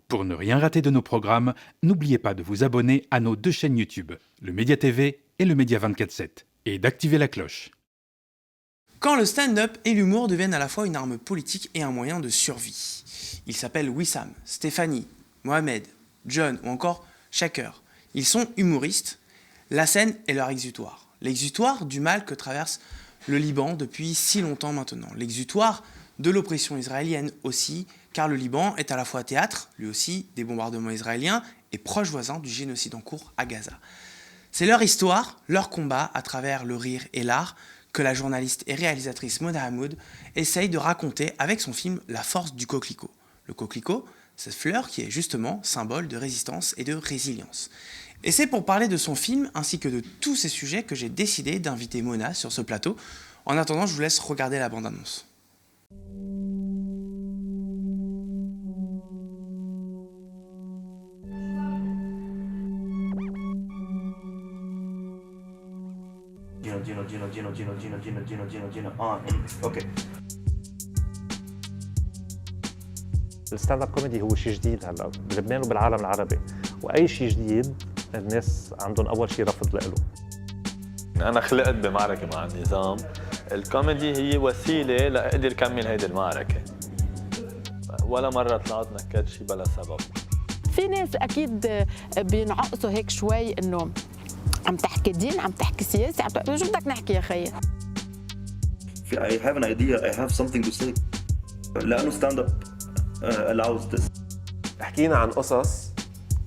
Pour ne rien rater de nos programmes, n'oubliez pas de vous abonner à nos 2 chaînes YouTube, le Média TV et le Média 24/7, et d'activer la cloche. Quand le stand-up et l'humour deviennent à la fois une arme politique et un moyen de survie. Ils s'appellent Wissam, Stéphanie, Mohamed, John ou encore Shaker. Ils sont humoristes. La scène est leur exutoire. L'exutoire du mal que traverse le Liban depuis si longtemps maintenant. L'exutoire de l'oppression israélienne aussi, car le Liban est à la fois théâtre, lui aussi, des bombardements israéliens et proche voisin du génocide en cours à Gaza. C'est leur histoire, leur combat à travers le rire et l'art que la journaliste et réalisatrice Mona Hamoud essaye de raconter avec son film La force du coquelicot. Le coquelicot, cette fleur qui est justement symbole de résistance et de résilience. Et c'est pour parler de son film ainsi que de tous ces sujets que j'ai décidé d'inviter Mona sur ce plateau. En attendant, je vous laisse regarder la bande-annonce. Gino. اوكي. الستاند اب كوميدي هو شيء جديد هلا بلبنان وبالعالم العربي، واي شيء جديد الناس عندهم اول شيء رفض له. انا خلقت بمعركه مع النظام، الكوميدي هي وسيله لاقدر كمل هيدي المعركه. ولا مره طلعت نكدت شيء بلا سبب. في ناس اكيد بينعقصوا هيك شوي انه عم تحكي دين، عم تحكي سياسه، شو بدك نحكي يا خيي؟ I have an idea, I have something to say. لأنه stand up allows this. حكينا عن قصص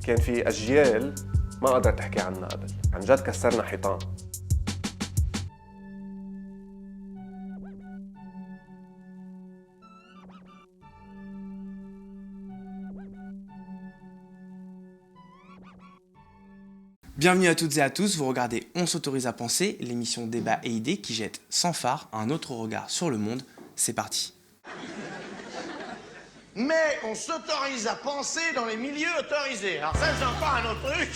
كان في أجيال ما قدرت تحكي عنها قبل، عن جد كسرنا حيطان. Bienvenue à toutes et à tous, vous regardez On s'autorise à penser, l'émission Débat et idées qui jette sans phare un autre regard sur le monde. C'est parti. Mais on s'autorise à penser dans les milieux autorisés. Alors ça, c'est encore un autre truc.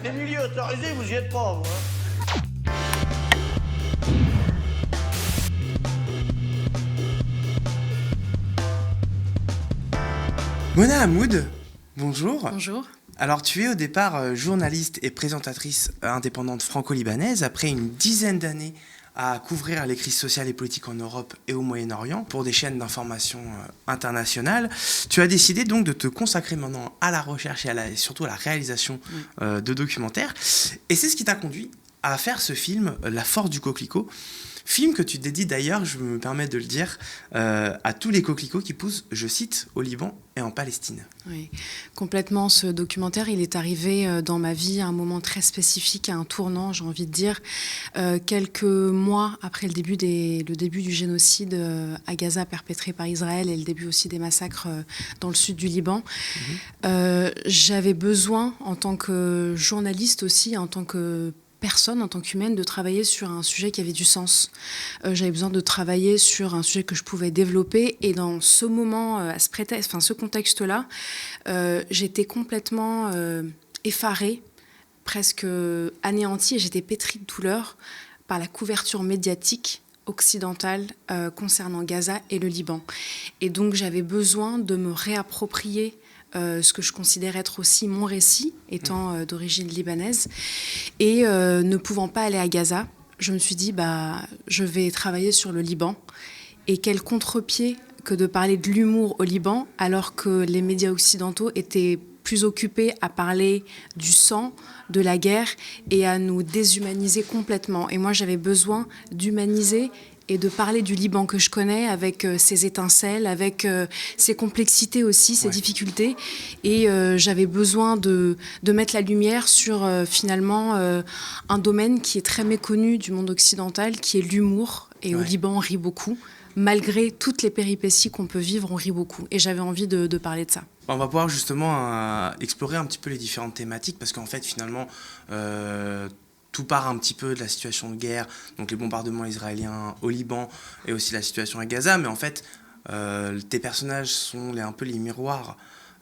Les milieux autorisés, vous y êtes pas, vous, hein. Mona Hamoud, bonjour. Bonjour. Alors tu es au départ journaliste et présentatrice indépendante franco-libanaise après une dizaine d'années à couvrir les crises sociales et politiques en Europe et au Moyen-Orient pour des chaînes d'information internationales. Tu as décidé donc de te consacrer maintenant à la recherche et surtout à la réalisation de documentaires. Et c'est ce qui t'a conduit à faire ce film, La force du coquelicot. Film que tu dédies d'ailleurs, je me permets de le dire, à tous les coquelicots qui poussent, je cite, au Liban et en Palestine. Oui, complètement. Ce documentaire, il est arrivé dans ma vie à un moment très spécifique, à un tournant, j'ai envie de dire, quelques mois après le début du génocide à Gaza perpétré par Israël et le début aussi des massacres dans le sud du Liban. J'avais besoin, en tant que journaliste aussi, en tant que personne, en tant qu'humaine, de travailler sur un sujet qui avait du sens. J'avais besoin de travailler sur un sujet que je pouvais développer, et dans ce moment, à ce contexte-là, j'étais complètement effarée, presque anéantie, et j'étais pétrie de douleur par la couverture médiatique occidentale concernant Gaza et le Liban. Et donc j'avais besoin de me réapproprier ce que je considère être aussi mon récit, étant d'origine libanaise, et ne pouvant pas aller à Gaza, je me suis dit, je vais travailler sur le Liban. Et quel contre-pied que de parler de l'humour au Liban, alors que les médias occidentaux étaient plus occupés à parler du sang, de la guerre, et à nous déshumaniser complètement. Et moi, j'avais besoin d'humaniser et de parler du Liban que je connais, avec ses étincelles, avec ses complexités aussi, ses difficultés. Et j'avais besoin de mettre la lumière sur finalement un domaine qui est très méconnu du monde occidental, qui est l'humour. Et au Liban, on rit beaucoup. Malgré toutes les péripéties qu'on peut vivre, on rit beaucoup. Et j'avais envie de parler de ça. On va pouvoir justement explorer un petit peu les différentes thématiques, parce qu'en fait, finalement, tout part un petit peu de la situation de guerre, donc les bombardements israéliens au Liban et aussi la situation à Gaza. Mais en fait, tes personnages sont un peu les miroirs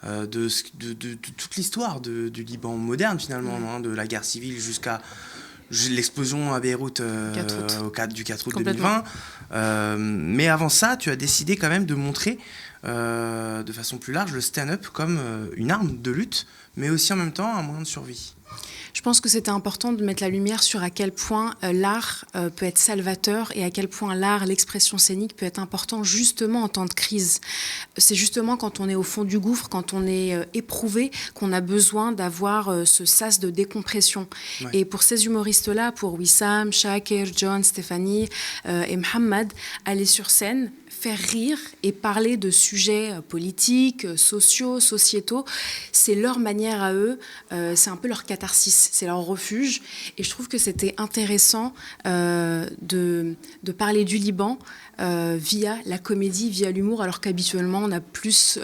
de toute l'histoire du Liban moderne, finalement, de la guerre civile jusqu'à l'explosion à Beyrouth du 4 août 2020. Mais avant ça, tu as décidé quand même de montrer de façon plus large le stand-up comme une arme de lutte, mais aussi en même temps un moyen de survie. Je pense que c'était important de mettre la lumière sur à quel point l'art peut être salvateur et à quel point l'art, l'expression scénique peut être important justement en temps de crise. C'est justement quand on est au fond du gouffre, quand on est éprouvé, qu'on a besoin d'avoir ce sas de décompression. Ouais. Et pour ces humoristes-là, pour Wissam, Shakir, John, Stéphanie et Mohamed, aller sur scène, faire rire et parler de sujets politiques, sociaux, sociétaux, c'est leur manière à eux, c'est un peu leur catharsis, c'est leur refuge. Et je trouve que c'était intéressant de parler du Liban via la comédie, via l'humour, alors qu'habituellement on a plus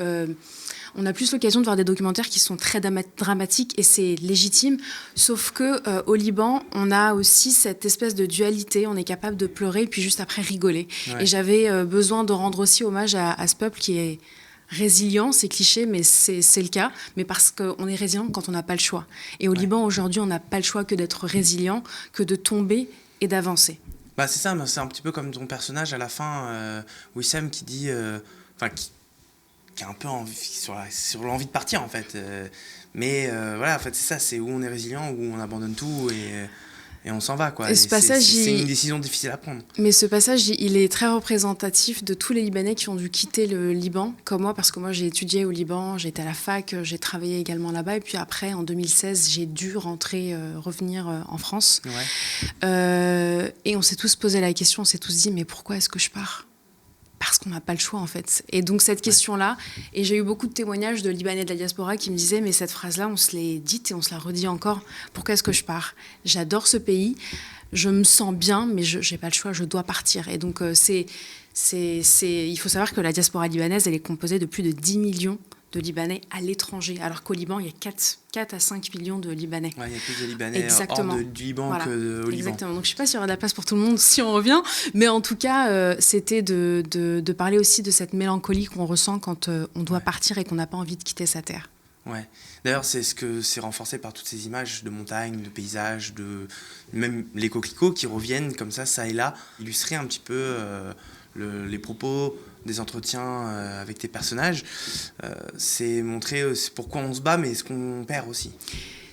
l'occasion de voir des documentaires qui sont très dramatiques et c'est légitime, sauf que au Liban, on a aussi cette espèce de dualité, on est capable de pleurer et puis juste après rigoler. Ouais. Et j'avais besoin de rendre aussi hommage à ce peuple qui est résilient, c'est cliché, mais c'est le cas, mais parce qu'on est résilient quand on n'a pas le choix. Et au Liban, aujourd'hui, on n'a pas le choix que d'être résilient, que de tomber et d'avancer. Bah, c'est ça, c'est un petit peu comme ton personnage à la fin, Wissam, qui dit... qui a un peu sur l'envie de partir en fait. Mais voilà, en fait, c'est ça, c'est où on est résilient, où on abandonne tout et on s'en va, quoi. Et c'est une décision difficile à prendre. Mais ce passage, il est très représentatif de tous les Libanais qui ont dû quitter le Liban, comme moi, parce que moi, j'ai étudié au Liban, j'ai été à la fac, j'ai travaillé également là-bas, et puis après, en 2016, j'ai dû revenir en France. Ouais. Et on s'est tous posé la question, on s'est tous dit, mais pourquoi est-ce que je pars ? Parce qu'on n'a pas le choix, en fait. Et donc, cette question-là, et j'ai eu beaucoup de témoignages de Libanais de la diaspora qui me disaient, mais cette phrase-là, on se l'est dite et on se la redit encore. Pourquoi est-ce que je pars ? J'adore ce pays, je me sens bien, mais je n'ai pas le choix, je dois partir. Et donc, il faut savoir que la diaspora libanaise, elle est composée de plus de 10 millions de Libanais à l'étranger, alors qu'au Liban, il y a 4 à 5 millions de Libanais. Ouais, il y a plus de Libanais hors du Liban qu'au Liban. Exactement. Donc, je ne sais pas s'il y aura de la place pour tout le monde si on revient, mais en tout cas, c'était de parler aussi de cette mélancolie qu'on ressent quand on doit partir et qu'on n'a pas envie de quitter sa terre. Ouais. D'ailleurs, c'est renforcé par toutes ces images de montagnes, de paysages, même les coquelicots qui reviennent comme ça et là, illustrer un petit peu les propos des entretiens avec tes personnages. C'est montrer pourquoi on se bat, mais ce qu'on perd aussi.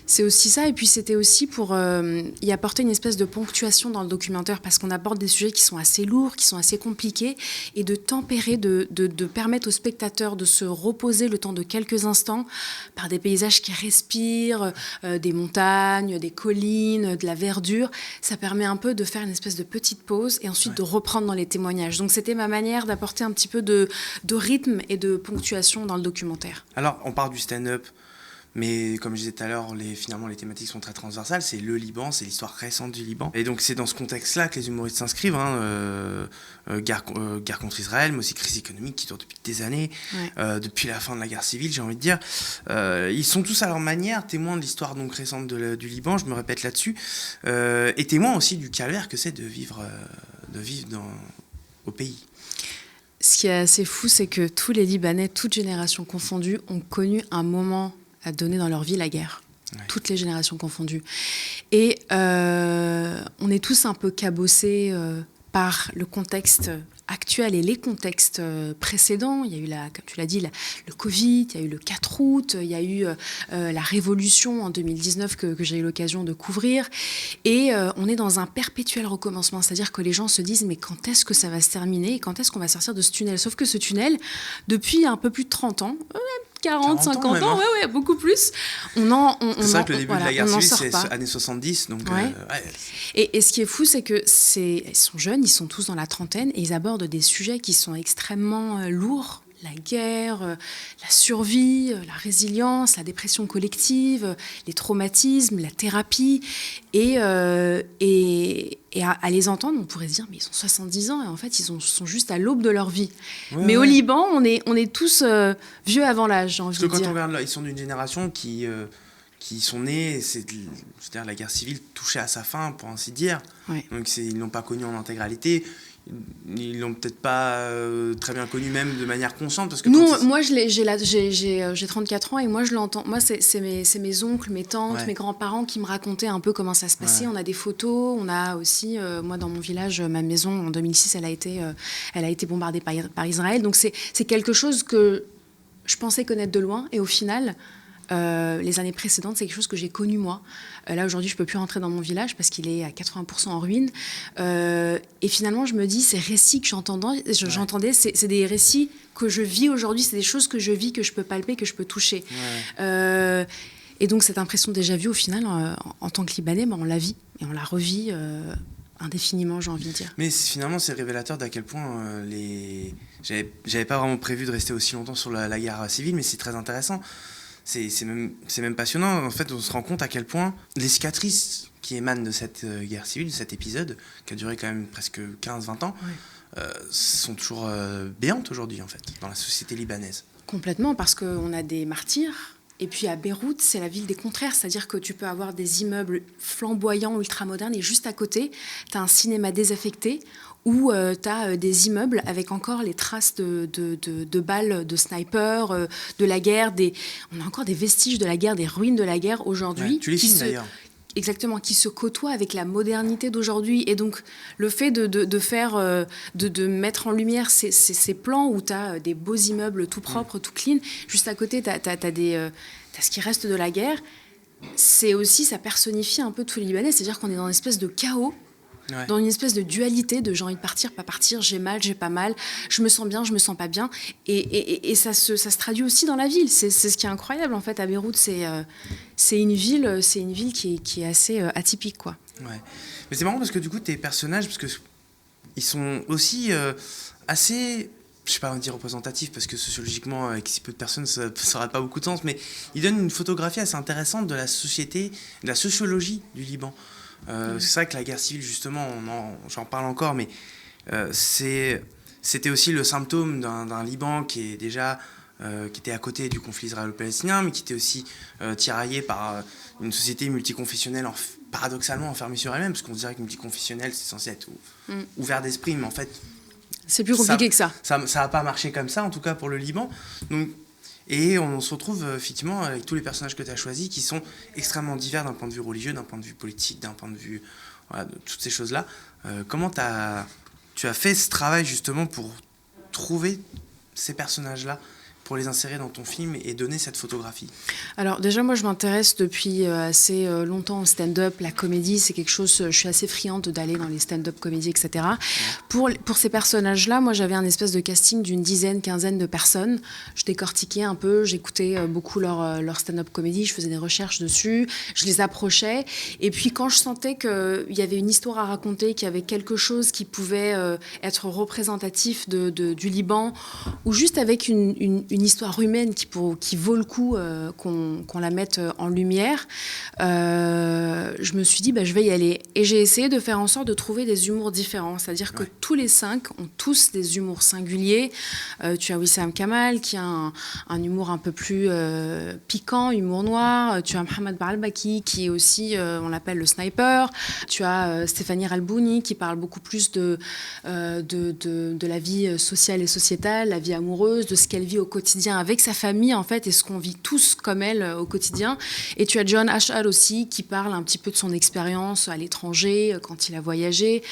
C'est aussi ça, et puis c'était aussi pour y apporter une espèce de ponctuation dans le documentaire, parce qu'on aborde des sujets qui sont assez lourds, qui sont assez compliqués, et de tempérer, de permettre aux spectateurs de se reposer le temps de quelques instants par des paysages qui respirent, des montagnes, des collines, de la verdure. Ça permet un peu de faire une espèce de petite pause et ensuite de reprendre dans les témoignages. Donc c'était ma manière d'apporter un petit peu de rythme et de ponctuation dans le documentaire. Alors, on part du stand-up. Mais comme je disais tout à l'heure, finalement les thématiques sont très transversales. C'est le Liban, c'est l'histoire récente du Liban. Et donc c'est dans ce contexte-là que les humoristes s'inscrivent. Guerre contre Israël, mais aussi crise économique qui dure depuis des années, depuis la fin de la guerre civile, j'ai envie de dire. Ils sont tous à leur manière témoins de l'histoire donc récente du Liban, je me répète là-dessus, et témoins aussi du calvaire que c'est de vivre au pays. Ce qui est assez fou, c'est que tous les Libanais, toutes générations confondues, ont connu un moment à donner dans leur vie la guerre. Ouais. Toutes les générations confondues. Et on est tous un peu cabossés par le contexte actuel et les contextes précédents. Il y a eu, comme tu l'as dit, le Covid, il y a eu le 4 août, il y a eu la révolution en 2019 que j'ai eu l'occasion de couvrir. Et on est dans un perpétuel recommencement. C'est-à-dire que les gens se disent, mais quand est-ce que ça va se terminer et quand est-ce qu'on va sortir de ce tunnel ? Sauf que ce tunnel, depuis un peu plus de 30 ans, 40, 50 ans, ouais, beaucoup plus. C'est vrai que le début de la guerre civile, c'est années 70. Donc, Et ce qui est fou, c'est que ils sont jeunes, ils sont tous dans la trentaine et ils abordent des sujets qui sont extrêmement lourds. La guerre, la survie, la résilience, la dépression collective, les traumatismes, la thérapie. Et à les entendre, on pourrait se dire, mais ils ont 70 ans et en fait, ils sont juste à l'aube de leur vie. Mais au Liban, on est tous vieux avant l'âge, j'ai envie de dire. Parce que quand on regarde là, ils sont d'une génération qui sont nés, c'est-à-dire la guerre civile touchait à sa fin, pour ainsi dire. Ouais. Donc ils ne l'ont pas connu en intégralité. ils l'ont peut-être pas très bien connu, même de manière consciente, parce que Nous, quand moi, j'ai 34 ans et moi, je l'entends. Moi, c'est mes oncles, mes tantes, mes grands-parents qui me racontaient un peu comment ça se passait. On a des photos, on a aussi, moi, dans mon village, ma maison, en 2006, elle a été bombardée par Israël. Donc, c'est quelque chose que je pensais connaître de loin et au final... les années précédentes, c'est quelque chose que j'ai connu moi. Là, aujourd'hui, je ne peux plus rentrer dans mon village parce qu'il est à 80% en ruine. Et finalement, je me dis, ces récits que j'entendais, c'est des récits que je vis aujourd'hui, c'est des choses que je vis, que je peux palper, que je peux toucher. Et donc, cette impression déjà vue, au final, en tant que Libanais, on la vit et on la revit indéfiniment, j'ai envie de dire. Mais finalement, c'est révélateur d'à quel point J'avais pas vraiment prévu de rester aussi longtemps sur la guerre civile, mais c'est très intéressant. C'est même passionnant. En fait, on se rend compte à quel point les cicatrices qui émanent de cette guerre civile, de cet épisode, qui a duré quand même presque 15-20 ans, sont toujours béantes aujourd'hui, en fait, dans la société libanaise. Complètement, parce qu'on a des martyrs. Et puis à Beyrouth, c'est la ville des contraires, c'est-à-dire que tu peux avoir des immeubles flamboyants, ultramodernes, et juste à côté, tu as un cinéma désaffecté où tu as des immeubles avec encore les traces de balles, de snipers, de la guerre. On a encore des vestiges de la guerre, des ruines de la guerre aujourd'hui. Tu les filmes d'ailleurs. Exactement, qui se côtoient avec la modernité d'aujourd'hui. Et donc, le fait de mettre en lumière ces plans où tu as des beaux immeubles tout propres, tout clean, juste à côté, tu as ce qui reste de la guerre, c'est aussi, ça personnifie un peu tout les Libanais, c'est-à-dire qu'on est dans une espèce de chaos, dans une espèce de dualité de j'ai envie de partir, pas partir, j'ai mal, j'ai pas mal, je me sens bien, je me sens pas bien. Et ça se traduit aussi dans la ville. C'est ce qui est incroyable, en fait, à Beyrouth. C'est une ville qui est assez atypique, quoi. Ouais. Mais c'est marrant parce que du coup, tes personnages, parce que ils sont aussi assez... Je sais pas dire représentatif parce que sociologiquement, avec si peu de personnes, ça n'aurait pas beaucoup de sens, mais ils donnent une photographie assez intéressante de la société, de la sociologie du Liban. C'est vrai que la guerre civile, justement, j'en parle encore, mais c'était aussi le symptôme d'un Liban qui était à côté du conflit israélo-palestinien, mais qui était aussi tiraillé par une société multiconfessionnelle, paradoxalement enfermée sur elle-même, parce qu'on se dirait que multiconfessionnel, c'est censé être ouvert d'esprit, mais en fait... C'est plus compliqué que ça. Ça n'a pas marché comme ça, en tout cas pour le Liban. Donc, et on se retrouve effectivement avec tous les personnages que tu as choisis qui sont extrêmement divers d'un point de vue religieux, d'un point de vue politique, d'un point de vue... Voilà, de toutes ces choses-là. Comment tu as fait ce travail justement pour trouver ces personnages-là, pour les insérer dans ton film et donner cette photographie? Alors déjà, moi, je m'intéresse depuis assez longtemps au stand-up, la comédie, c'est quelque chose, je suis assez friande d'aller dans les stand-up comédies, etc. Pour ces personnages-là, moi, j'avais un espèce de casting d'une quinzaine de personnes. Je décortiquais un peu, j'écoutais beaucoup leur stand-up comédie, je faisais des recherches dessus, je les approchais. Et puis, quand je sentais qu'il y avait une histoire à raconter, qu'il y avait quelque chose qui pouvait être représentatif du Liban, ou juste avec une histoire humaine qui vaut le coup qu'on la mette en lumière, je me suis dit, je vais y aller. Et j'ai essayé de faire en sorte de trouver des humours différents, c'est-à-dire que tous les 5 ont tous des humours singuliers. Tu as Wissam Kamal qui a un humour un peu plus piquant, humour noir. Tu as Mohamed Baalbaki qui est aussi, on l'appelle le sniper. Tu as Stéphanie Ralbouni qui parle beaucoup plus de la vie sociale et sociétale, la vie amoureuse, de ce qu'elle vit au quotidien avec sa famille, en fait, et ce qu'on vit tous comme elle au quotidien. Et tu as John Ashar aussi qui parle un petit peu de son expérience à l'étranger, quand il a voyagé.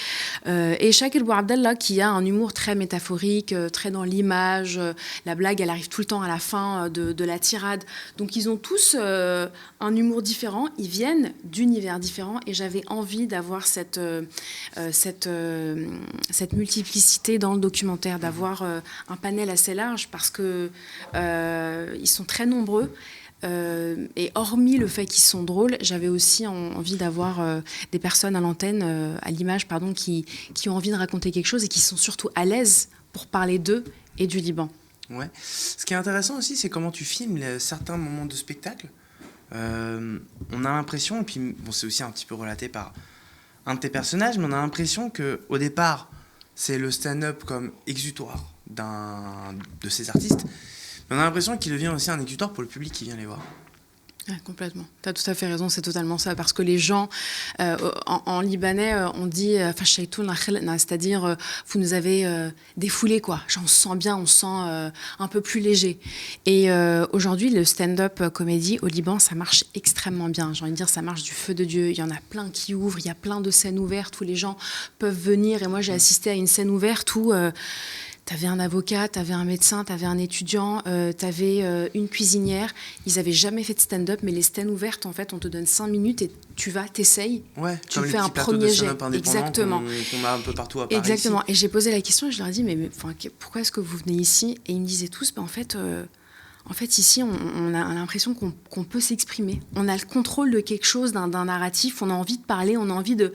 Et Shakil Bouabdallah qui a un humour très métaphorique, très dans l'image. La blague, elle arrive tout le temps à la fin de la tirade. Donc ils ont tous un humour différent, ils viennent d'univers différents et j'avais envie d'avoir cette multiplicité dans le documentaire, d'avoir un panel assez large parce que ils sont très nombreux. Et hormis le fait qu'ils sont drôles, j'avais aussi envie d'avoir des personnes à l'antenne, à l'image, pardon, qui ont envie de raconter quelque chose et qui sont surtout à l'aise pour parler d'eux et du Liban. Ouais. Ce qui est intéressant aussi, c'est comment tu filmes certains moments de spectacle. On a l'impression, et puis bon, c'est aussi un petit peu relaté par un de tes personnages, mais on a l'impression qu'au départ, c'est le stand-up comme exutoire de ces artistes. Mais on a l'impression qu'il devient aussi un exutoire pour le public qui vient les voir. Ouais, complètement. Tu as tout à fait raison, c'est totalement ça. Parce que les gens, en libanais, on dit c'est-à-dire vous nous avez défoulés, quoi. Genre, on se sent bien, on se sent un peu plus léger. Et aujourd'hui, le stand-up comédie au Liban, ça marche extrêmement bien. J'ai envie de dire, ça marche du feu de Dieu. Il y en a plein qui ouvrent, il y a plein de scènes ouvertes où les gens peuvent venir. Et moi, j'ai assisté à une scène ouverte où t'avais un avocat, t'avais un médecin, t'avais un étudiant, t'avais une cuisinière. Ils avaient jamais fait de stand-up, mais les scènes ouvertes, en fait, on te donne 5 minutes et tu vas, t'essayes. Ouais, tu comme fais les un petits plateaux de premier jet. stand-up indépendants Exactement. qu'on a un peu partout à Paris. Exactement. Ici. Et j'ai posé la question et je leur ai dit, mais pourquoi est-ce que vous venez ici? Et ils me disaient tous, en fait, ici, on a l'impression qu'on peut s'exprimer. On a le contrôle de quelque chose, d'un narratif. On a envie de parler, on a envie de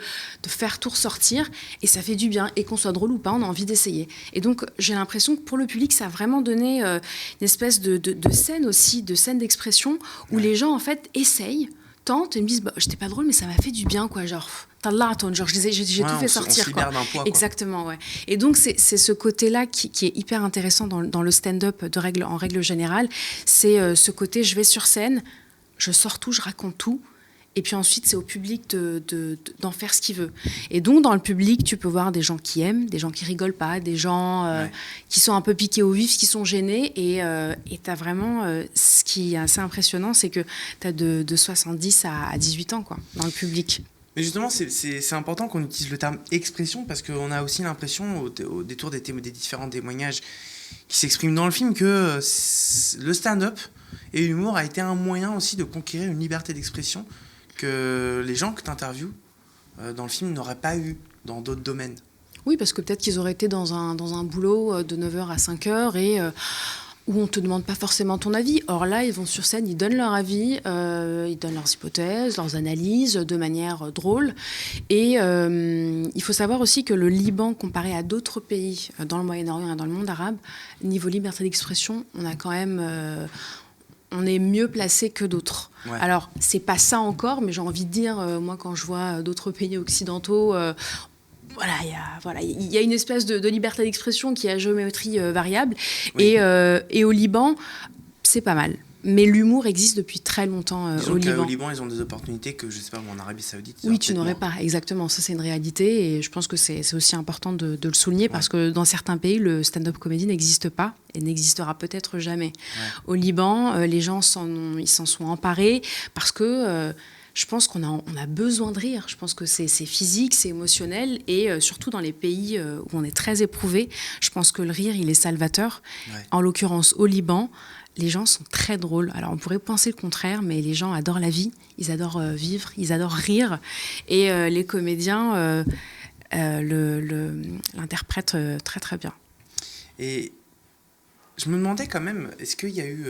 faire tout ressortir. Et ça fait du bien. Et qu'on soit drôle ou pas, on a envie d'essayer. Et donc, j'ai l'impression que pour le public, ça a vraiment donné une espèce de scène aussi, de scène d'expression, où les gens, en fait, essayent, tentent, et me disent, j'étais pas drôle, mais ça m'a fait du bien, quoi. Genre, genre j'ai tout fait sortir. On se libère d'un poids, quoi. Exactement, ouais. Et donc, c'est ce côté-là qui est hyper intéressant dans le stand-up en règle générale. C'est ce côté, je vais sur scène, je sors tout, je raconte tout. Et puis ensuite, c'est au public d'en faire ce qu'il veut. Et donc, dans le public, tu peux voir des gens qui aiment, des gens qui rigolent pas, des gens qui sont un peu piqués au vif, qui sont gênés. Et tu as vraiment... ce qui est assez impressionnant, c'est que tu as de 70 à 18 ans, quoi, dans le public. Mais justement, c'est important qu'on utilise le terme expression parce qu'on a aussi l'impression, au détour des différents témoignages qui s'expriment dans le film, que le stand-up et l'humour a été un moyen aussi de conquérir une liberté d'expression que les gens que tu interviews dans le film n'auraient pas eu dans d'autres domaines. Oui, parce que peut-être qu'ils auraient été dans un boulot de 9h à 5h et... où on ne te demande pas forcément ton avis. Or là, ils vont sur scène, ils donnent leur avis, ils donnent leurs hypothèses, leurs analyses de manière drôle. Et il faut savoir aussi que le Liban, comparé à d'autres pays dans le Moyen-Orient et dans le monde arabe, niveau liberté d'expression, on a quand même... on est mieux placé que d'autres. Ouais. Alors, c'est pas ça encore, mais j'ai envie de dire, moi, quand je vois d'autres pays occidentaux... il y a une espèce de liberté d'expression qui est à géométrie variable. Oui. Et au Liban, c'est pas mal. Mais l'humour existe depuis très longtemps au Liban. Au Liban, ils ont des opportunités que, je sais pas, en Arabie Saoudite... Oui, tu n'aurais pas, exactement. Ça, c'est une réalité. Et je pense que c'est aussi important de le souligner parce que dans certains pays, le stand-up comédie n'existe pas et n'existera peut-être jamais. Ouais. Au Liban, les gens ils s'en sont emparés parce que... je pense qu'on a besoin de rire. Je pense que c'est physique, c'est émotionnel. Et surtout dans les pays où on est très éprouvé, je pense que le rire, il est salvateur. Ouais. En l'occurrence, au Liban, les gens sont très drôles. Alors, on pourrait penser le contraire, mais les gens adorent la vie. Ils adorent vivre, ils adorent rire. Et les comédiens l'interprètent très, très bien. Et je me demandais quand même, est-ce qu'il y a eu...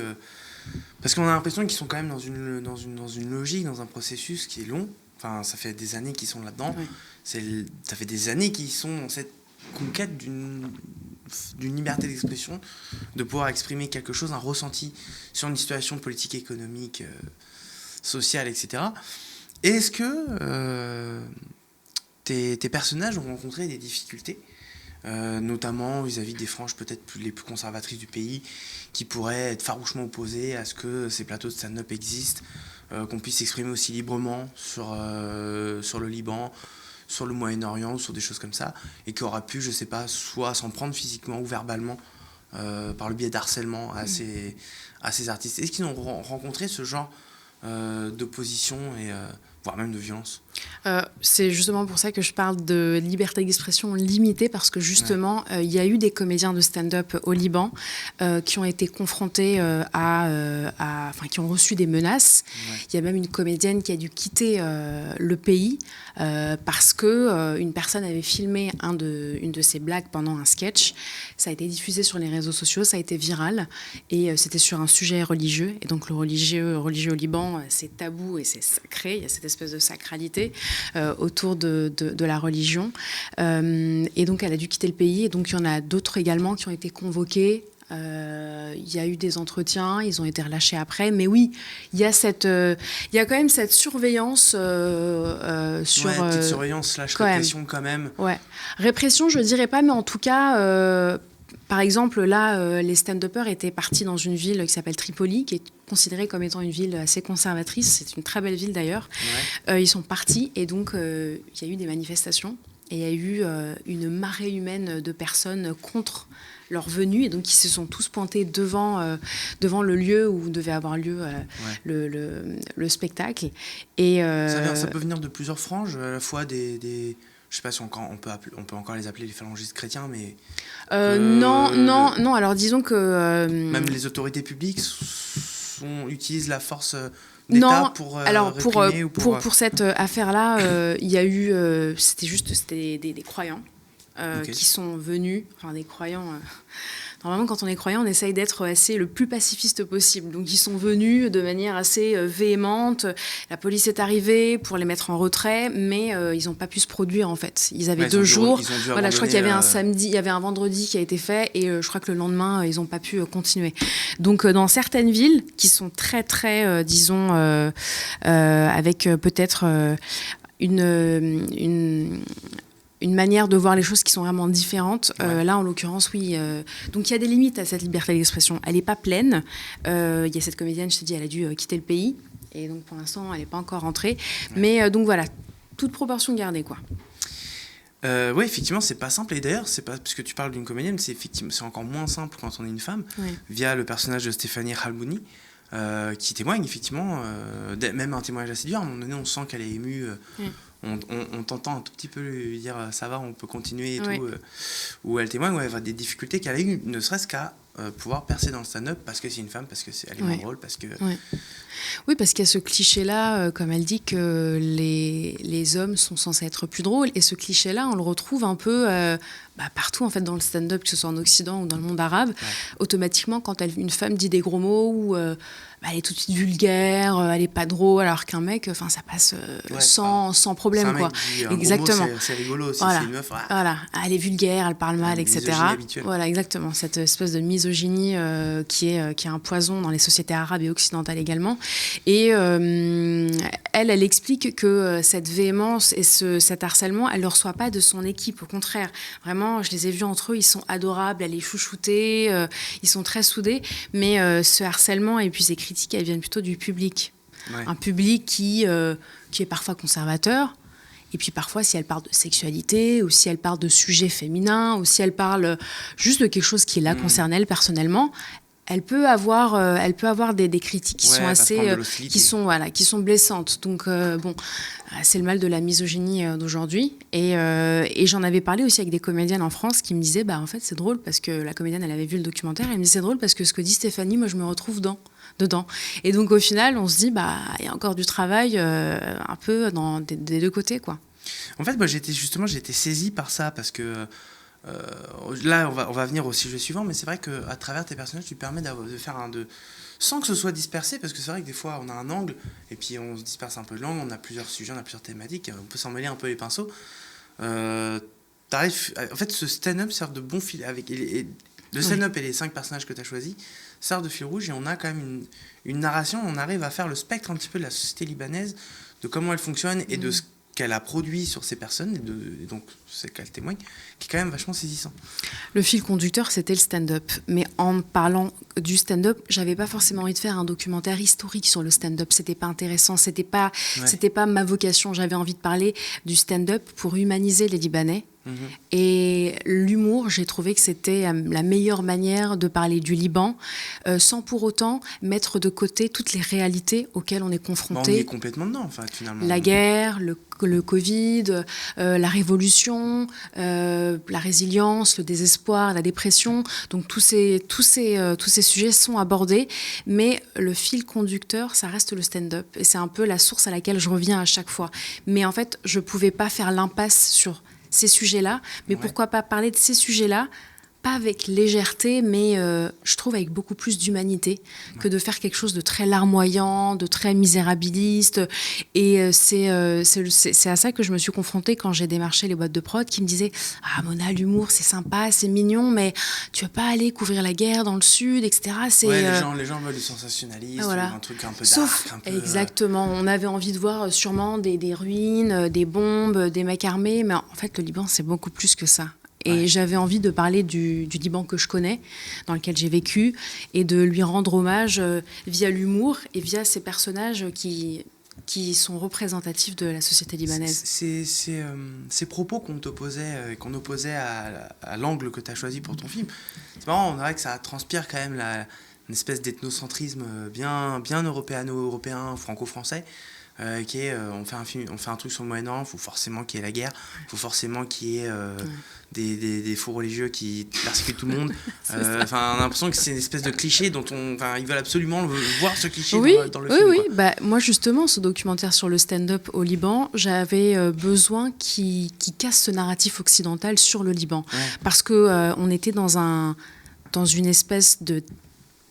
parce qu'on a l'impression qu'ils sont quand même dans une logique, dans un processus qui est long. Enfin, ça fait des années qu'ils sont là-dedans. Oui. Ça fait des années qu'ils sont dans cette conquête d'une liberté d'expression, de pouvoir exprimer quelque chose, un ressenti sur une situation politique, économique, sociale, etc. Est-ce que tes personnages ont rencontré des difficultés, notamment vis-à-vis des franges peut-être les plus conservatrices du pays, qui pourraient être farouchement opposées à ce que ces plateaux de stand-up existent, qu'on puisse s'exprimer aussi librement sur le Liban, sur le Moyen-Orient ou sur des choses comme ça, et qui aura pu, je sais pas, soit s'en prendre physiquement ou verbalement par le biais d'harcèlement à ces artistes. Est-ce qu'ils ont rencontré ce genre d'opposition et voire même de violence? C'est justement pour ça que je parle de liberté d'expression limitée, parce que justement, il y a eu des comédiens de stand-up au Liban qui ont été confrontés qui ont reçu des menaces. Ouais. Il y a même une comédienne qui a dû quitter le pays parce que une personne avait filmé une de ses blagues pendant un sketch. Ça a été diffusé sur les réseaux sociaux, ça a été viral, et c'était sur un sujet religieux. Et donc le religieux au Liban, c'est tabou et c'est sacré. Il y a cette espèce de sacralité autour de la religion. Et donc, elle a dû quitter le pays. Et donc, il y en a d'autres également qui ont été convoqués. Il y a eu des entretiens, ils ont été relâchés après. Mais oui, il y a quand même cette surveillance sur... Ouais, petite surveillance / répression quand même. Ouais. Répression, je ne dirais pas, mais en tout cas... par exemple, là, les stand-uppers étaient partis dans une ville qui s'appelle Tripoli, qui est considérée comme étant une ville assez conservatrice. C'est une très belle ville d'ailleurs. Ils sont partis et donc il y a eu des manifestations et il y a eu une marée humaine de personnes contre leur venue et donc ils se sont tous pointés devant le lieu où devait avoir lieu le spectacle. Et ça peut venir de plusieurs franges, à la fois des je sais pas si on peut encore les appeler les phalangistes chrétiens, mais non. Alors disons que même les autorités publiques utilisent la force d'État pour réprimer ou pour cette affaire-là, il y a eu c'était des croyants qui sont venus, enfin des croyants. Normalement, quand on est croyant, on essaye d'être le plus pacifiste possible. Donc, ils sont venus de manière assez véhémente. La police est arrivée pour les mettre en retrait, mais ils n'ont pas pu se produire, en fait. Ils avaient 2 jours. Voilà, je crois qu'il y avait un samedi, il y avait un vendredi qui a été fait, et je crois que le lendemain, ils n'ont pas pu continuer. Donc, dans certaines villes qui sont très, très, disons, avec peut-être une manière de voir les choses qui sont vraiment différentes. Là, en l'occurrence, oui. Donc, il y a des limites à cette liberté d'expression. Elle n'est pas pleine. Il y a cette comédienne, je t'ai dit, elle a dû quitter le pays. Et donc, pour l'instant, elle n'est pas encore rentrée. Mais donc, voilà, toute proportion gardée, quoi. Oui, effectivement, c'est pas simple. Et d'ailleurs, c'est pas parce que tu parles d'une comédienne, c'est encore moins simple quand on est une femme, via le personnage de Stéphanie Halbouni, qui témoigne, effectivement, même un témoignage assez dur. À un moment donné, on sent qu'elle est émue. On t'entend un tout petit peu lui dire ça va, on peut continuer et tout, où elle témoigne, elle a des difficultés qu'elle a eues, ne serait-ce qu'à pouvoir percer dans le stand-up parce que c'est une femme, parce qu'elle est moins drôle, parce que... Oui, parce qu'il y a ce cliché-là, comme elle dit, que les hommes sont censés être plus drôles, et ce cliché-là, on le retrouve un peu partout en fait dans le stand-up, que ce soit en Occident ou dans le monde arabe. Automatiquement, quand une femme dit des gros mots ou elle est tout de suite vulgaire, elle est pas drôle, alors qu'un mec, ça passe sans problème, quoi. Exactement. C'est rigolo aussi, voilà. C'est une meuf. Voilà, elle est vulgaire, elle parle mal, etc. Voilà, exactement. Cette espèce de misogynie qui est un poison dans les sociétés arabes et occidentales également. Et elle explique que cette véhémence et cet harcèlement, elle ne le reçoit pas de son équipe. Au contraire, vraiment, je les ai vus entre eux, ils sont adorables, elle est chouchoutée, ils sont très soudés. Mais ce harcèlement et puis ces critiques, elles viennent plutôt du public. Un public qui est parfois conservateur. Et puis parfois, si elle parle de sexualité, ou si elle parle de sujets féminins, ou si elle parle juste de quelque chose qui la concerne elle personnellement, elle peut avoir des critiques qui sont assez, qui sont blessantes. Donc c'est le mal de la misogynie d'aujourd'hui. Et j'en avais parlé aussi avec des comédiennes en France qui me disaient, en fait, c'est drôle parce que la comédienne, elle avait vu le documentaire, et elle me dit, c'est drôle parce que ce que dit Stéphanie, moi, je me retrouve dedans. Et donc, au final, on se dit, il y a encore du travail un peu des 2 côtés, quoi. En fait, moi, j'ai été saisie par ça parce que là, on va venir au sujet suivant, mais c'est vrai qu'à travers tes personnages, tu permets de faire sans que ce soit dispersé, parce que c'est vrai que des fois, on a un angle, et puis on se disperse un peu de l'angle, on a plusieurs sujets, on a plusieurs thématiques, on peut s'en mêler un peu les pinceaux. En fait, ce stand-up sert de bon fil avec... Le stand-up et les 5 personnages que tu as choisis servent de fil rouge, et on a quand même une narration, on arrive à faire le spectre un petit peu de la société libanaise, de comment elle fonctionne et de ce qu'elle a produit sur ces personnes, et donc c'est qu'elle témoigne, qui est quand même vachement saisissant. Le fil conducteur, c'était le stand-up. Mais en parlant du stand-up, j'avais pas forcément envie de faire un documentaire historique sur le stand-up. C'était pas intéressant, c'était pas ma vocation. J'avais envie de parler du stand-up pour humaniser les Libanais. Et l'humour, j'ai trouvé que c'était la meilleure manière de parler du Liban, sans pour autant mettre de côté toutes les réalités auxquelles on est confronté. On est complètement dedans, finalement. La guerre, le Covid, la révolution, la résilience, le désespoir, la dépression. Donc tous ces sujets sont abordés, mais le fil conducteur, ça reste le stand-up. Et c'est un peu la source à laquelle je reviens à chaque fois. Mais en fait, je ne pouvais pas faire l'impasse sur ces sujets-là, mais pourquoi pas parler de ces sujets-là, pas avec légèreté, mais je trouve avec beaucoup plus d'humanité que de faire quelque chose de très larmoyant, de très misérabiliste. Et c'est à ça que je me suis confrontée quand j'ai démarché les boîtes de prod, qui me disaient « Ah Mona, l'humour, c'est sympa, c'est mignon, mais tu veux pas aller couvrir la guerre dans le Sud, etc. » Les gens veulent du sensationnalisme, un truc un peu dark. Exactement, on avait envie de voir sûrement des ruines, des bombes, des mecs armés, mais en fait, le Liban, c'est beaucoup plus que ça. Et j'avais envie de parler du Liban que je connais, dans lequel j'ai vécu, et de lui rendre hommage via l'humour et via ces personnages qui sont représentatifs de la société libanaise. Ces propos qu'on opposait à l'angle que tu as choisi pour ton film, c'est marrant, on dirait que ça transpire quand même une espèce d'ethnocentrisme bien européano-européen, franco-français, qui est on fait un truc sur le Moyen-Orient, il faut forcément qu'il y ait la guerre, il faut forcément qu'il y ait des faux religieux qui persécutent tout le monde. On a l'impression que c'est une espèce de cliché dont ils veulent absolument voir ce cliché dans le film. Oui, moi justement, ce documentaire sur le stand-up au Liban, j'avais besoin qu'il casse ce narratif occidental sur le Liban. Ouais. Parce qu'on était dans une espèce de...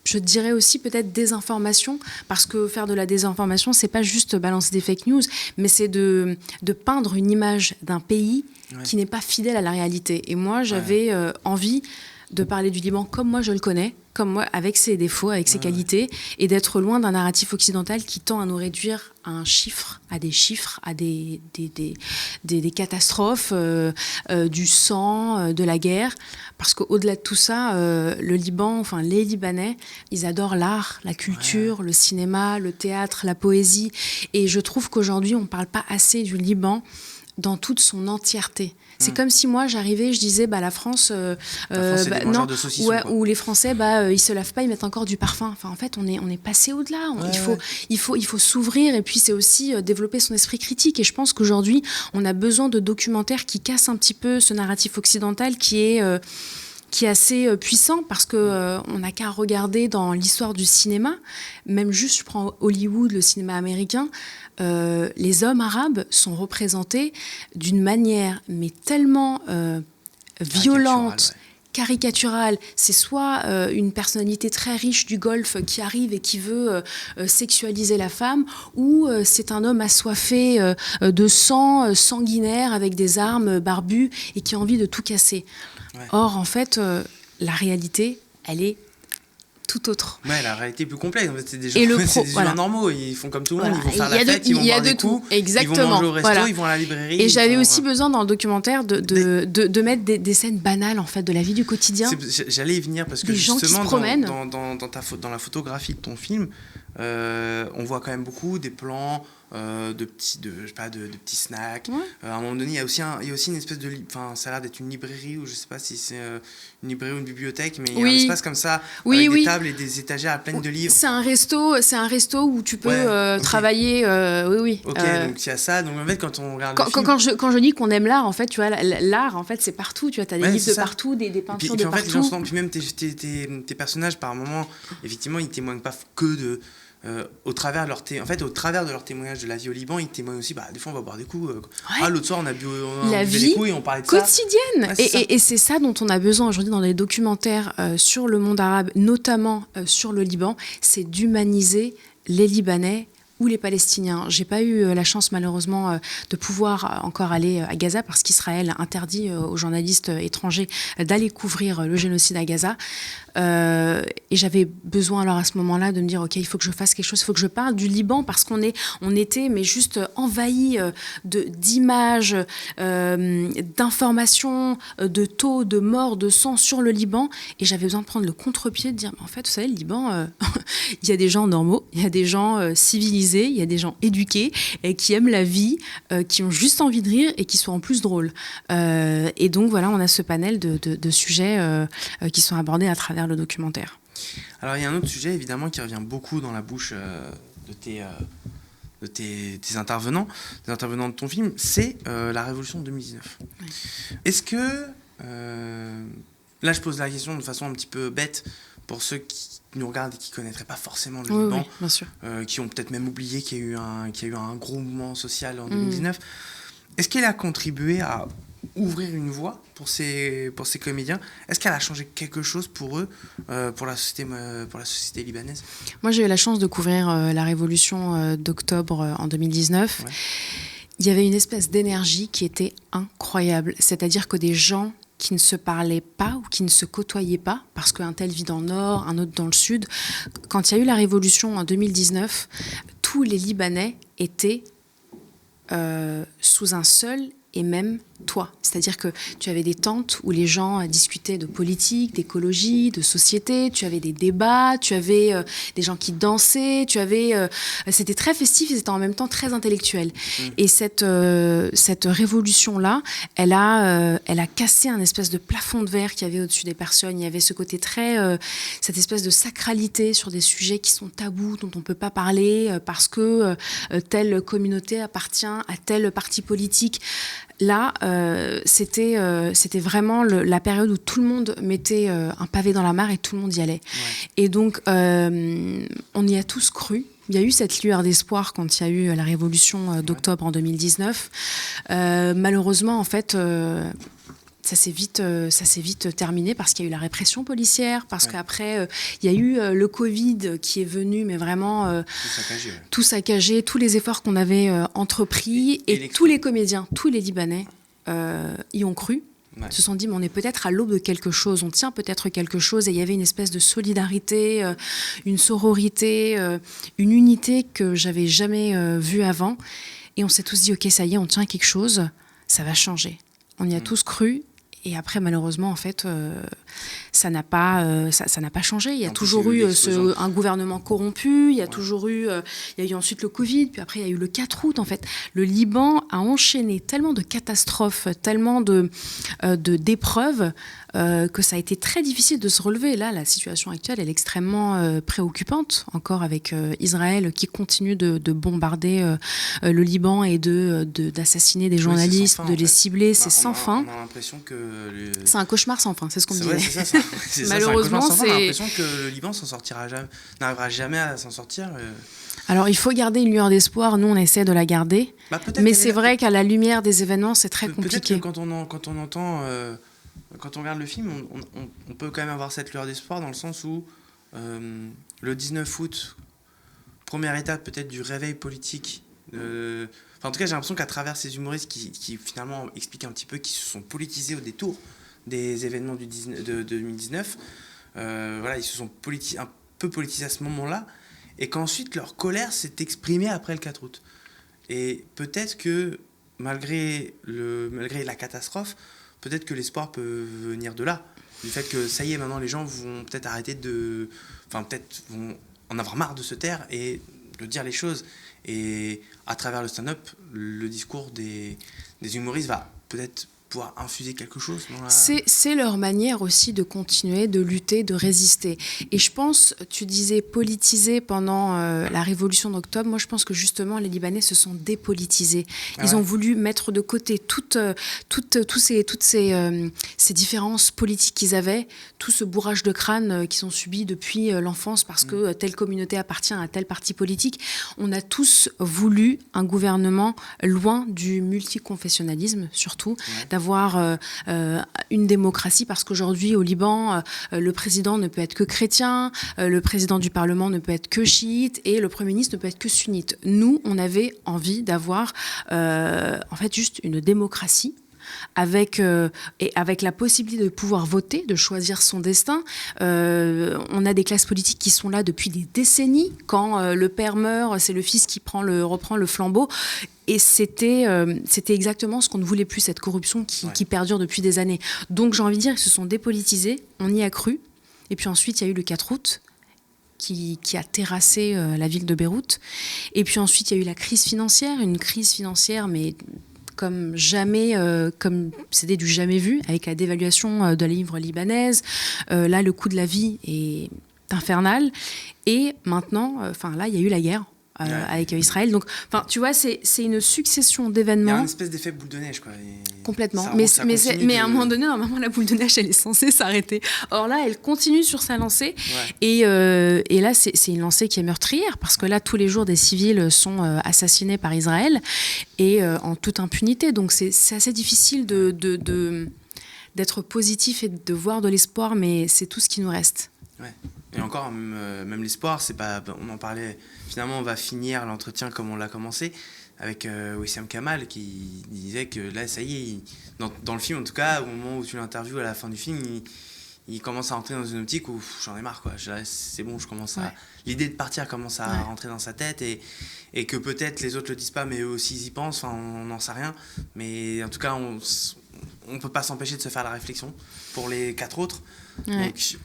Je dirais aussi peut-être désinformation, parce que faire de la désinformation, c'est pas juste balancer des fake news, mais c'est de peindre une image d'un pays qui n'est pas fidèle à la réalité. Et moi, j'avais envie de parler du Liban comme moi je le connais, comme moi, avec ses défauts, avec ses qualités, et d'être loin d'un narratif occidental qui tend à nous réduire à des chiffres, à des catastrophes, du sang, de la guerre. Parce qu'au-delà de tout ça, le Liban, les Libanais, ils adorent l'art, la culture, le cinéma, le théâtre, la poésie. Et je trouve qu'aujourd'hui, on ne parle pas assez du Liban dans toute son entièreté. C'est comme si moi j'arrivais, je disais la France, non, de saucissons, ou les Français ils se lavent pas, ils mettent encore du parfum. Enfin en fait on est passé au-delà. Il faut s'ouvrir, et puis c'est aussi développer son esprit critique. Et je pense qu'aujourd'hui on a besoin de documentaires qui cassent un petit peu ce narratif occidental qui est assez puissant, parce que on n'a qu'à regarder dans l'histoire du cinéma, même juste je prends Hollywood, le cinéma américain. Les hommes arabes sont représentés d'une manière mais tellement violente, caricaturale. C'est soit une personnalité très riche du Golfe qui arrive et qui veut sexualiser la femme, ou c'est un homme assoiffé de sang, sanguinaire, avec des armes, barbu, et qui a envie de tout casser. Or, en fait, la réalité, elle est tout autre. Ouais, la réalité est plus complexe. En fait, c'est des gens normaux, ils font comme tout le monde, ils vont faire la fête, ils vont boire des coups, exactement. Ils vont manger au resto, ils vont à la librairie. Et j'avais aussi besoin dans le documentaire de mettre des scènes banales en fait, de la vie du quotidien. J'allais y venir parce que des justement, gens qui se promènent. Dans la photographie de ton film, on voit quand même beaucoup des plans de petits snacks. À un moment donné, il y a aussi une espèce de... ça a l'air d'être une librairie, ou je sais pas si c'est une librairie ou une bibliothèque, mais il y a un espace comme ça, avec des tables et des étagères pleines de livres. C'est un resto où tu peux travailler. Ok, donc il y a ça. Donc en fait, quand on regarde quand je dis qu'on aime l'art, en fait, tu vois, l'art, en fait, c'est partout. Tu vois, t'as des livres de partout, des peintures de partout. Puis même tes personnages, par moment, effectivement, ils témoignent pas que de... au travers de leur témoignage de la vie au Liban, ils témoignent aussi, des fois on va boire des coups, l'autre soir on a bu des coups et on parlait de quotidienne. Ça. Et c'est ça dont on a besoin aujourd'hui dans les documentaires sur le monde arabe, notamment sur le Liban, c'est d'humaniser les Libanais ou les Palestiniens. J'ai pas eu la chance malheureusement de pouvoir encore aller à Gaza, parce qu'Israël interdit aux journalistes étrangers d'aller couvrir le génocide à Gaza. Et j'avais besoin alors à ce moment-là de me dire ok, il faut que je fasse quelque chose, il faut que je parle du Liban, parce qu'on était mais juste envahi d'images, d'informations, de taux de morts, de sang sur le Liban, et j'avais besoin de prendre le contre-pied, de dire mais en fait vous savez, le Liban il y a des gens normaux, il y a des gens civilisés, il y a des gens éduqués et qui aiment la vie, qui ont juste envie de rire et qui sont en plus drôles. Et donc voilà, on a ce panel de sujets qui sont abordés à travers le documentaire. Alors il y a un autre sujet évidemment qui revient beaucoup dans la bouche de tes intervenants, des intervenants de ton film, c'est la Révolution de 2019. Oui. Est-ce que... là je pose la question de façon un petit peu bête pour ceux qui nous regardent et qui ne connaîtraient pas forcément le Liban, bien sûr. Qui ont peut-être même oublié qu'il y a eu un gros mouvement social en 2019. Est-ce qu'elle a contribué à ouvrir une voie pour ces comédiens? Est-ce qu'elle a changé quelque chose pour eux, pour la société libanaise? Moi, j'ai eu la chance de couvrir la révolution d'octobre en 2019. Ouais. Il y avait une espèce d'énergie qui était incroyable. C'est-à-dire que des gens qui ne se parlaient pas ou qui ne se côtoyaient pas, parce qu'un tel vit dans le nord, un autre dans le sud. Quand il y a eu la révolution en 2019, tous les Libanais étaient sous un seul et même toi. C'est-à-dire que tu avais des tentes où les gens discutaient de politique, d'écologie, de société, tu avais des débats, tu avais des gens qui dansaient, c'était très festif et c'était en même temps très intellectuel. Et cette révolution-là, elle a cassé un espèce de plafond de verre qu'il y avait au-dessus des personnes. Il y avait ce côté cette espèce de sacralité sur des sujets qui sont tabous, dont on ne peut pas parler parce que telle communauté appartient à tel parti politique. Là, c'était vraiment la période où tout le monde mettait un pavé dans la mare et tout le monde y allait. Ouais. Et donc, on y a tous cru. Il y a eu cette lueur d'espoir quand il y a eu la révolution d'octobre en 2019. Malheureusement, en fait... ça s'est vite terminé parce qu'il y a eu la répression policière, parce qu'après, il y a eu le Covid qui est venu, mais vraiment tout saccagé, tous les efforts qu'on avait entrepris, et tous les comédiens, tous les Libanais y ont cru. Ouais. Se sont dit, mais on est peut-être à l'aube de quelque chose, on tient peut-être quelque chose, et il y avait une espèce de solidarité, une sororité, une unité que j'avais jamais vue avant. Et on s'est tous dit, ok, ça y est, on tient quelque chose, ça va changer. On y a tous cru. Et après, malheureusement, en fait, ça n'a pas changé. Il y a toujours eu un gouvernement corrompu. Il y a toujours eu, il y a eu ensuite le Covid. Puis après, il y a eu le 4 août. En fait, le Liban a enchaîné tellement de catastrophes, tellement d'épreuves que ça a été très difficile de se relever. Là, la situation actuelle, elle est extrêmement préoccupante, encore avec Israël qui continue de bombarder le Liban et d'assassiner des journalistes, de les cibler. C'est sans fin. On a l'impression que... C'est un cauchemar sans fin, c'est ce qu'on me disait. C'est Malheureusement, on a l'impression que le Liban n'arrivera jamais à s'en sortir. Alors, il faut garder une lueur d'espoir. Nous, on essaie de la garder. Mais c'est vrai qu'à la lumière des événements, c'est très compliqué. Peut-être que quand on regarde le film, on peut quand même avoir cette lueur d'espoir dans le sens où le 19 août, première étape peut-être du réveil politique. En tout cas, j'ai l'impression qu'à travers ces humoristes qui finalement expliquent un petit peu, qui se sont politisés au détour des événements de 2019, ils se sont un peu politisés à ce moment-là, et qu'ensuite leur colère s'est exprimée après le 4 août. Et peut-être que malgré la catastrophe, peut-être que l'espoir peut venir de là, du fait que ça y est, maintenant les gens vont peut-être peut-être vont en avoir marre de se taire et de dire les choses. Et à travers le stand-up, le discours des humoristes va peut-être pouvoir infuser quelque chose dans la... C'est leur manière aussi de continuer, de lutter, de résister. Et je pense, tu disais politiser pendant la révolution d'octobre, moi je pense que justement les Libanais se sont dépolitisés. Ils ont voulu mettre de côté toutes ces différences politiques qu'ils avaient, tout ce bourrage de crâne qu'ils ont subi depuis l'enfance parce que telle communauté appartient à tel parti politique. On a tous voulu un gouvernement loin du multiconfessionnalisme, surtout, d'avoir une démocratie, parce qu'aujourd'hui au Liban, le président ne peut être que chrétien, le président du Parlement ne peut être que chiite et le Premier ministre ne peut être que sunnite. Nous, on avait envie d'avoir en fait juste une démocratie avec la possibilité de pouvoir voter, de choisir son destin. On a des classes politiques qui sont là depuis des décennies. Quand le père meurt, c'est le fils qui reprend le flambeau. Et c'était exactement ce qu'on ne voulait plus, cette corruption qui perdure depuis des années. Donc j'ai envie de dire qu'ils se sont dépolitisés, on y a cru. Et puis ensuite, il y a eu le 4 août qui a terrassé la ville de Beyrouth. Et puis ensuite, il y a eu la crise financière, mais comme jamais, comme c'était du jamais vu, avec la dévaluation de la livre libanaise. Là, le coût de la vie est infernal. Et maintenant, là, il y a eu la guerre. Avec Israël. Donc, tu vois, c'est une succession d'événements. Il y a une espèce d'effet boule de neige, quoi. Complètement. Mais à un moment donné, normalement, la boule de neige, elle est censée s'arrêter. Or là, elle continue sur sa lancée. Et là, c'est une lancée qui est meurtrière, parce que là, tous les jours, des civils sont assassinés par Israël, et en toute impunité. Donc, c'est assez difficile d'être positif et de voir de l'espoir, mais c'est tout ce qui nous reste. Ouais. Et encore, même l'espoir, c'est pas. On en parlait. Finalement, on va finir l'entretien comme on l'a commencé, avec Wissam Kamal qui disait que là, ça y est, dans le film en tout cas, au moment où tu l'interviews à la fin du film, il commence à rentrer dans une optique où j'en ai marre, quoi. C'est bon, je commence à... Ouais. L'idée de partir commence à Ouais. rentrer dans sa tête et que peut-être les autres le disent pas, mais eux aussi ils y pensent, enfin, on n'en sait rien. Mais en tout cas, on peut pas s'empêcher de se faire la réflexion pour les 4 autres. Ouais. Donc,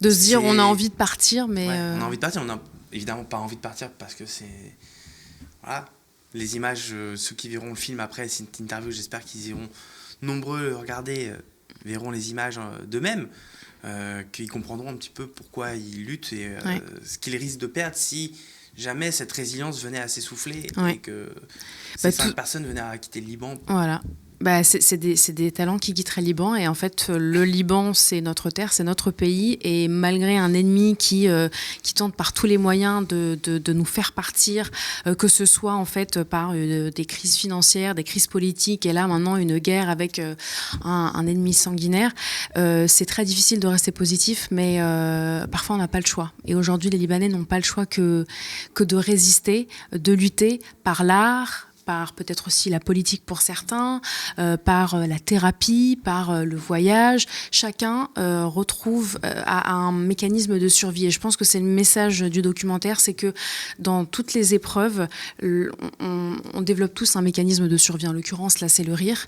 De se dire, c'est- on a envie de partir, mais... ouais, on a envie de partir, on n'a évidemment pas envie de partir parce que c'est... Voilà, les images, ceux qui verront le film après cette interview, j'espère qu'ils iront nombreux le regarder, verront les images d'eux-mêmes, qu'ils comprendront un petit peu pourquoi ils luttent et Ouais. ce qu'ils risquent de perdre si jamais cette résilience venait à s'essouffler Ouais. et que Bah, ces 5 tout- personnes venaient à quitter le Liban. Voilà. Bah, c'est des talents qui quitteraient le Liban. Et en fait, le Liban, c'est notre terre, c'est notre pays. Et malgré un ennemi qui tente par tous les moyens de nous faire partir, que ce soit en fait par des crises financières, des crises politiques, et là maintenant une guerre avec un ennemi sanguinaire, c'est très difficile de rester positif, mais parfois on n'a pas le choix. Et aujourd'hui, les Libanais n'ont pas le choix que de résister, de lutter par l'art, par peut-être aussi la politique pour certains, par la thérapie, par le voyage. Chacun retrouve a un mécanisme de survie. Et je pense que c'est le message du documentaire, c'est que dans toutes les épreuves, on développe tous un mécanisme de survie. En l'occurrence, là, c'est le rire.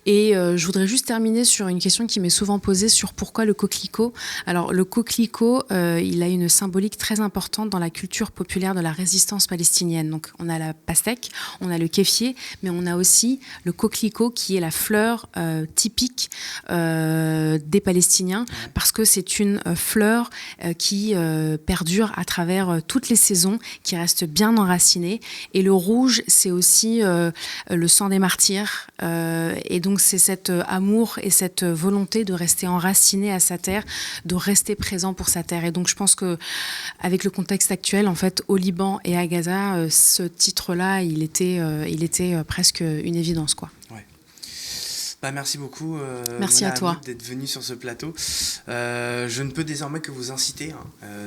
Et je voudrais juste terminer sur une question qui m'est souvent posée sur pourquoi le coquelicot. Alors, le coquelicot, il a une symbolique très importante dans la culture populaire de la résistance palestinienne. Donc, on a la pastèque, on a le kéfier, mais on a aussi le coquelicot qui est la fleur typique des Palestiniens, parce que c'est une fleur qui perdure à travers toutes les saisons, qui reste bien enracinée. Et le rouge, c'est aussi le sang des martyrs. Et donc, c'est cet amour et cette volonté de rester enraciné à sa terre, de rester présent pour sa terre. Et donc, je pense que avec le contexte actuel, en fait, au Liban et à Gaza, ce titre-là, il était presque une évidence, quoi. Ouais. Bah, merci beaucoup, Merci Mona à toi. Hamid, d'être venue sur ce plateau. Je ne peux désormais que vous inciter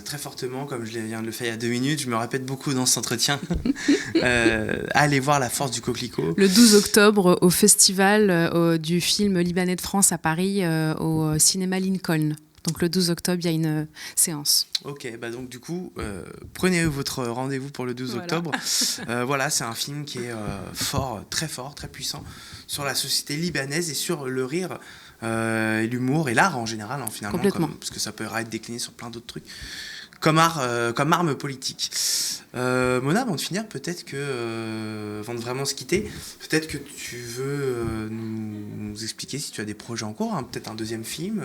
très fortement, comme je viens de le faire il y a 2 minutes, je me répète beaucoup dans cet entretien, à aller voir La Force du Coquelicot. Le 12 octobre, au festival du film libanais de France à Paris, au cinéma Lincoln. Donc le 12 octobre, il y a une séance. Ok, bah donc du coup, prenez votre rendez-vous pour le 12 Voilà. octobre. Voilà, c'est un film qui est fort, très puissant, sur la société libanaise et sur le rire et l'humour et l'art en général, hein, finalement. Complètement. Parce que ça peut être décliné sur plein d'autres trucs. Comme arme politique. Mona, avant de finir, peut-être que, avant de vraiment se quitter, peut-être que tu veux nous expliquer si tu as des projets en cours, hein, peut-être un deuxième film.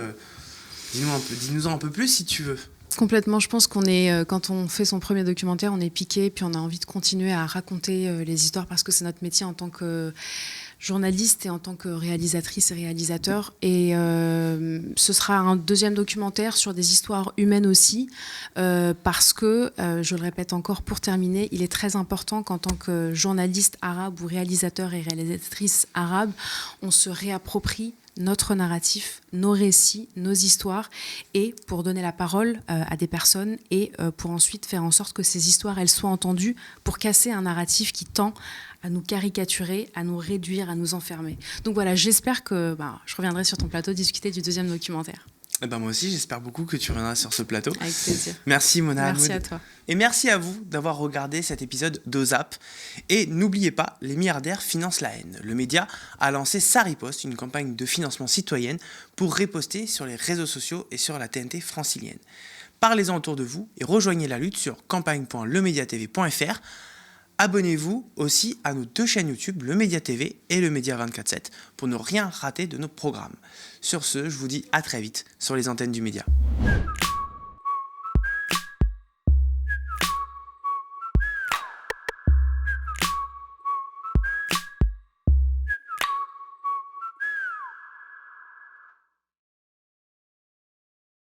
Dis-nous-en un peu plus si tu veux. Complètement. Je pense qu'on est, quand on fait son premier documentaire, on est piqué, puis on a envie de continuer à raconter les histoires parce que c'est notre métier en tant que journaliste et en tant que réalisatrice et réalisateur. Et ce sera un deuxième documentaire sur des histoires humaines aussi, parce que, je le répète encore pour terminer, il est très important qu'en tant que journaliste arabe ou réalisateur et réalisatrice arabe, on se réapproprie notre narratif, nos récits, nos histoires, et pour donner la parole à des personnes et pour ensuite faire en sorte que ces histoires, elles soient entendues, pour casser un narratif qui tend à nous caricaturer, à nous réduire, à nous enfermer. Donc voilà, j'espère que je reviendrai sur ton plateau discuter du deuxième documentaire. Eh ben moi aussi, j'espère beaucoup que tu reviendras sur ce plateau. Avec plaisir. Merci Mona Merci Hamid. à toi. Et merci à vous d'avoir regardé cet épisode d'OZAP. Et n'oubliez pas, les milliardaires financent la haine. Le média a lancé sa riposte, une campagne de financement citoyenne pour riposter sur les réseaux sociaux et sur la TNT francilienne. Parlez-en autour de vous et rejoignez la lutte sur campagne.lemediatv.fr. Abonnez-vous aussi à nos 2 chaînes YouTube, le Média TV et le Média 24/7, pour ne rien rater de nos programmes. Sur ce, je vous dis à très vite sur les antennes du Média.